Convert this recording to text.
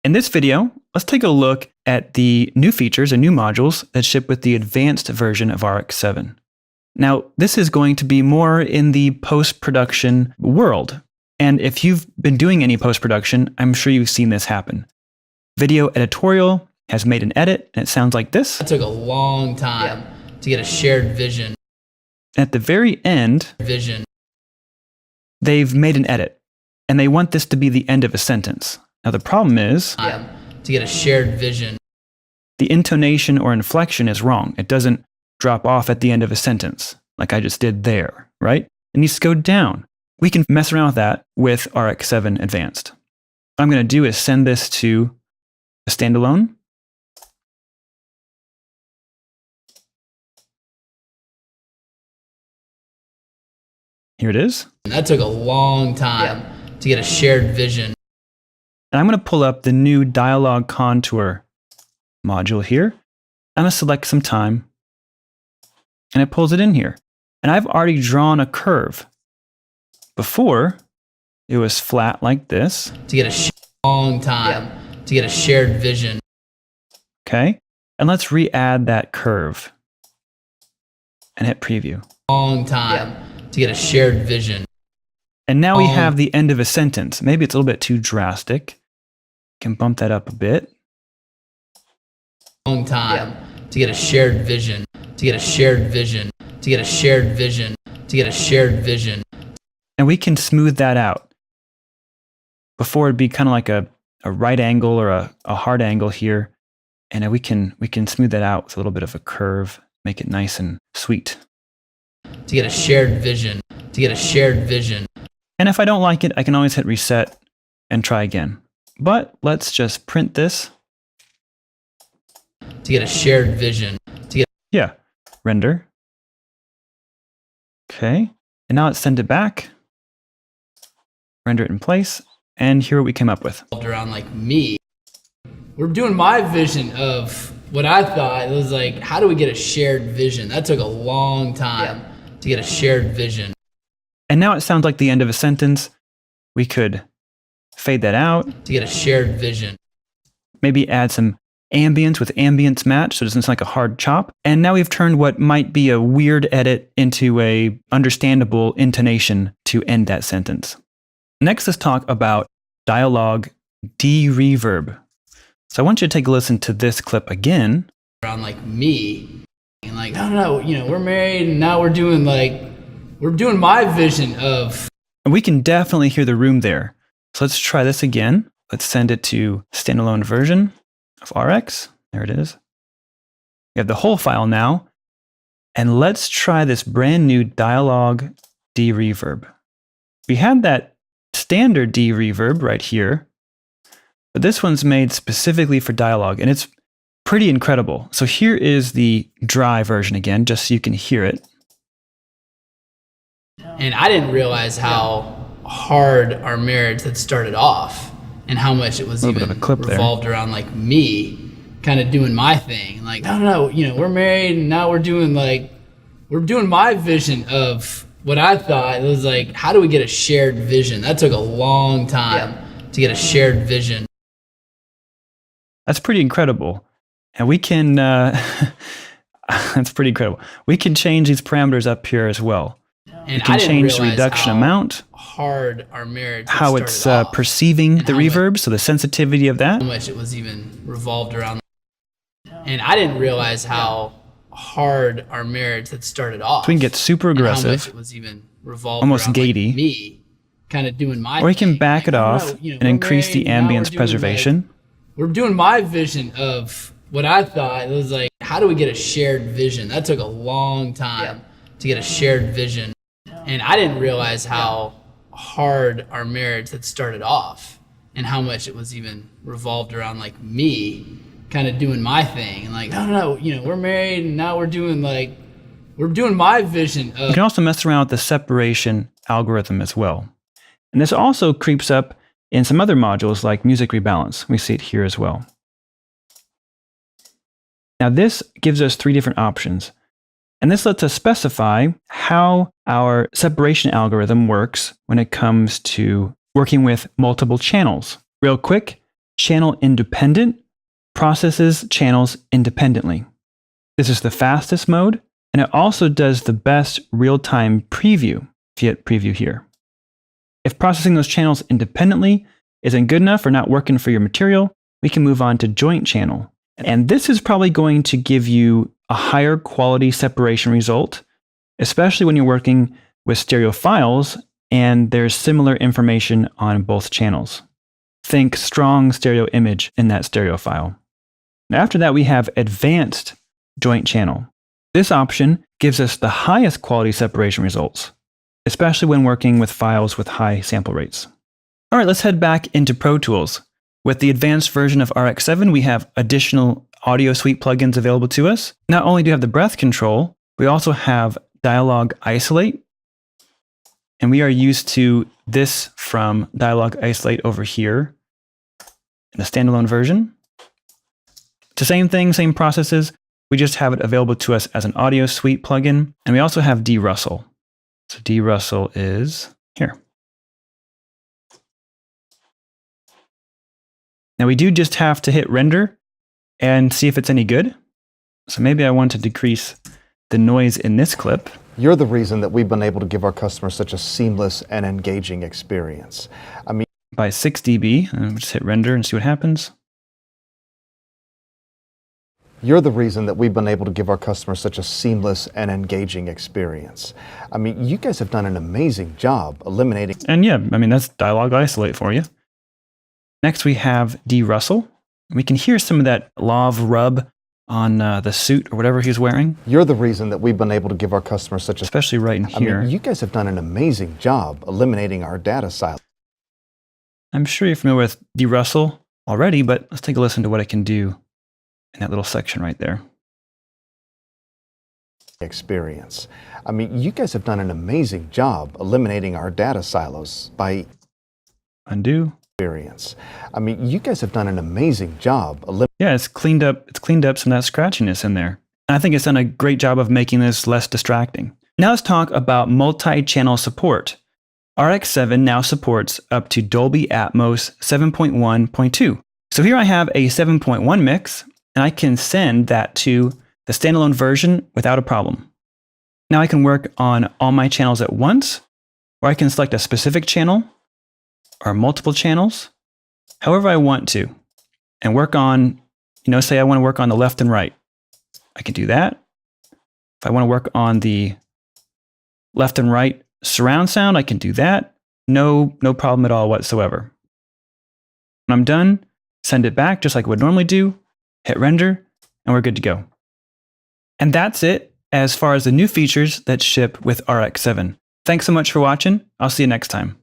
In this video, let's take a look at the new features and new modules that ship with the advanced version of RX7. Now, this is going to be more in the post-production world. And if you've been doing any post-production, I'm sure you've seen this happen. Video editorial has made an edit, and it sounds like this. It took a long time to get a shared vision. At the very end, they've made an edit, and they want this to be the end of a sentence. Now, the problem is To get a shared vision. the intonation or inflection is wrong. It doesn't drop off at the end of a sentence like I just did there, right? It needs to go down. We can mess around with that with RX7 Advanced. What I'm going to do is send this to a standalone. Here it is. That took a long time to get a shared vision. And I'm going to pull up the new Dialog Contour module here. I'm going to select some time, and it pulls it in here. And I've already drawn a curve. Before, it was flat like this. To get a long time to get a shared vision. Okay, and let's re-add that curve and hit preview. Long time to get a shared vision. And now we have the end of a sentence. Maybe it's a little bit too drastic. Can bump that up a bit. Long time to get a shared vision. To get a shared vision. To get a shared vision. To get a shared vision. And we can smooth that out. Before it'd be kind of like a right angle or a hard angle here. And we can smooth that out with a little bit of a curve, make it nice and sweet. To get a shared vision. To get a shared vision. And if I don't like it, I can always hit reset and try again. But let's just print this. To get a shared vision. Render. Okay, and now let's send it back. Render it in place, and here what we came up with. Around like me. We're doing my vision of what I thought. It was like, how do we get a shared vision? That took a long time to get a shared vision. And now it sounds like the end of a sentence. We could fade that out. To get a shared vision. Maybe add some ambience with ambience match so it doesn't sound like a hard chop. And now we've turned what might be a weird edit into a understandable intonation to end that sentence. Next, let's talk about Dialog D Reverb. So I want you to take a listen to this clip again. Around like me. And like, I don't know, we're married and now we're doing my vision of. And we can definitely hear the room there. So let's try this again. Let's send it to standalone version of RX. There it is. We have the whole file now. And let's try this brand new Dialog D Reverb. We had that standard D Reverb right here, but this one's made specifically for Dialog, and it's pretty incredible. So here is the dry version again, just so you can hear it. And I didn't realize how hard our marriage had started off and how much it was even revolved around like me kind of doing my thing. Like, I don't know, we're married and now we're doing my vision of what I thought. It was like, how do we get a shared vision? That took a long time to get a shared vision. That's pretty incredible. And we can, that's pretty incredible. We can change these parameters up here as well. And we can change the reduction amount, hard our marriage how it's perceiving the reverb, so the sensitivity of that. How much it was even revolved around. And I didn't realize how hard our marriage had started off. So we can get super aggressive, how much it was even revolved almost around gatey. like me kind of doing my or we can thing. back it off and increase the ambience preservation. We're doing my vision of what I thought. It was like, how do we get a shared vision? That took a long time to get a shared vision. And I didn't realize how hard our marriage had started off and how much it was even revolved around like me kind of doing my thing. And like, I don't know, we're married and now we're doing my vision of. You can also mess around with the separation algorithm as well. And this also creeps up in some other modules like music rebalance. We see it here as well. Now this gives us three different options. And this lets us specify how our separation algorithm works when it comes to working with multiple channels. Real quick, channel independent, processes channels independently. This is the fastest mode, and it also does the best real-time preview, if you hit preview here. If processing those channels independently isn't good enough or not working for your material, we can move on to joint channel. And this is probably going to give you a higher quality separation result, especially when you're working with stereo files and there's similar information on both channels. Think strong stereo image in that stereo file. After that, we have advanced joint channel. This option gives us the highest quality separation results, especially when working with files with high sample rates. All right, let's head back into Pro Tools. With the advanced version of RX7, we have additional audio suite plugins available to us. Not only do we have the breath control, we also have Dialog Isolate. And we are used to this from Dialog Isolate over here in the standalone version. It's the same thing, same processes. We just have it available to us as an audio suite plugin. And we also have D-Russell. So D-Russell is here. Now we do just have to hit render and see if it's any good. So maybe I want to decrease the noise in this clip. You're the reason that we've been able to give our customers such a seamless and engaging experience. I mean, by 6 dB, and just hit render and see what happens. You're the reason that we've been able to give our customers such a seamless and engaging experience. I mean, you guys have done an amazing job eliminating. And yeah, I mean, that's Dialog Isolate for you. Next, we have D-Russell. We can hear some of that lav rub on the suit or whatever he's wearing. You're the reason that we've been able to give our customers such a... Especially right in here. I mean, you guys have done an amazing job eliminating our data silo. I'm sure you're familiar with D-Russell already, but let's take a listen to what it can do in that little section right there. Experience. I mean, you guys have done an amazing job eliminating our data silos by... Undo. Experience. I mean, you guys have done an amazing job. Yeah, it's cleaned up some of that scratchiness in there. And I think it's done a great job of making this less distracting. Now let's talk about multi-channel support. RX7 now supports up to Dolby Atmos 7.1.2. So here I have a 7.1 mix, and I can send that to the standalone version without a problem. Now I can work on all my channels at once, or I can select a specific channel or multiple channels, however I want to, and work on, say I want to work on the left and right. I can do that. If I want to work on the left and right surround sound, I can do that. No problem at all whatsoever. When I'm done, send it back just like I would normally do, hit render, and we're good to go. And that's it as far as the new features that ship with RX7. Thanks so much for watching. I'll see you next time.